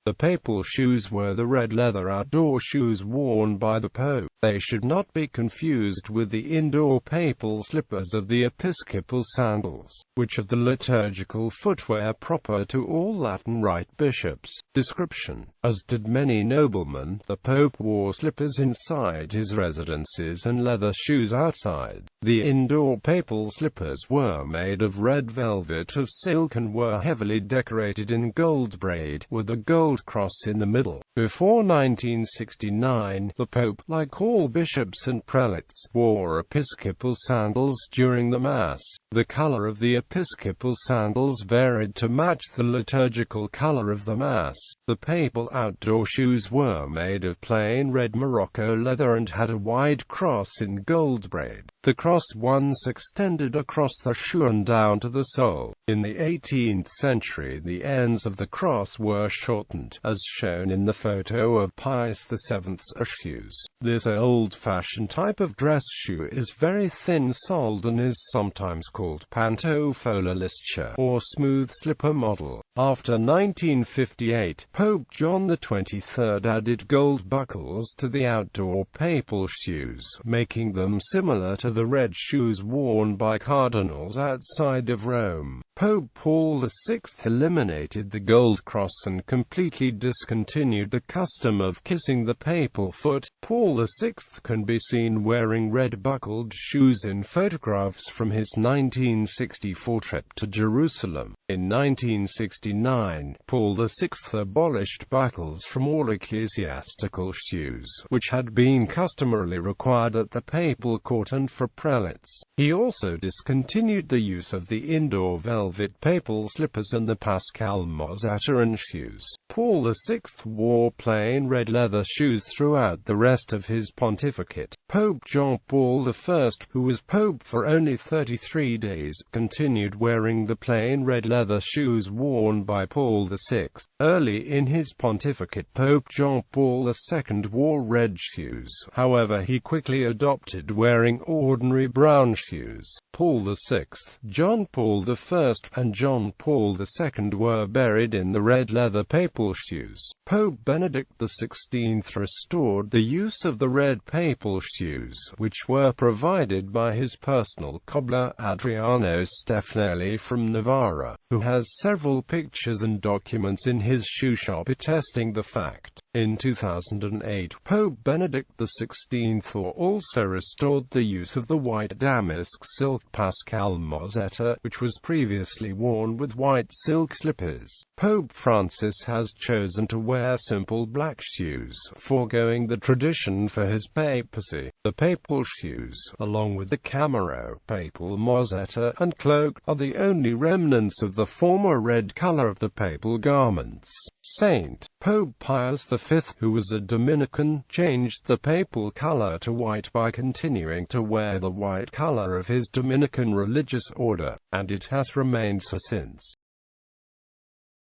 The papal shoes were the red leather outdoor shoes worn by the Pope. They should not be confused with the indoor papal slippers of the Episcopal sandals, which are the liturgical footwear proper to all Latin Rite bishops. Description: as did many noblemen, the Pope wore slippers inside his residences and leather shoes outside. The indoor papal slippers were made of red velvet of silk and were heavily decorated in gold braid, with a gold cross in the middle. Before 1969, the Pope, like all bishops and prelates, wore Episcopal sandals during the Mass. The color of the Episcopal sandals varied to match the liturgical color of the Mass. The papal outdoor shoes were made of plain red Morocco leather and had a wide cross in gold braid. The cross once extended across the shoe and down to the sole. In the 18th century, the ends of the cross were shortened, as shown in the photo of Pius VII's shoes. This old-fashioned type of dress shoe is very thin-soled and is sometimes called pantofole liscia, or smooth slipper model. After 1958, Pope John XXIII added gold buckles to the outdoor papal shoes, making them similar to the red shoes worn by cardinals outside of Rome. Pope Paul VI eliminated the gold cross and completely discontinued the custom of kissing the papal foot. Paul VI can be seen wearing red buckled shoes in photographs from his 1964 trip to Jerusalem. In 1969, Paul VI abolished buckles from all ecclesiastical shoes, which had been customarily required at the papal court and for prelates. He also discontinued the use of the indoor velvet papal slippers and the Pascal Mozzattain shoes. Paul VI wore plain red leather shoes throughout the rest of his pontificate. Pope John Paul I, who was pope for only 33 days, continued wearing the plain red leather shoes worn by Paul VI. Early in his pontificate, Pope John Paul II wore red shoes. However, he quickly adopted wearing ordinary brown shoes. Paul VI, John Paul I, and John Paul II were buried in the red leather papal shoes. Pope Benedict XVI restored the use of the red papal shoes, which were provided by his personal cobbler Adriano Stefanelli from Navarra, who has several pictures and documents in his shoe shop attesting the fact. In 2008, Pope Benedict XVI also restored the use of the white damask silk Pascal Mozzetta, which was previously worn with white silk slippers. Pope Francis has chosen to wear simple black shoes, foregoing the tradition for his papacy. The papal shoes, along with the Camaro, papal Mozzetta, and cloak, are the only remnants of the former red color of the papal garments. Saint Pope Pius V, who was a Dominican, changed the papal color to white by continuing to wear the white color of his Dominican religious order, and it has remained so since.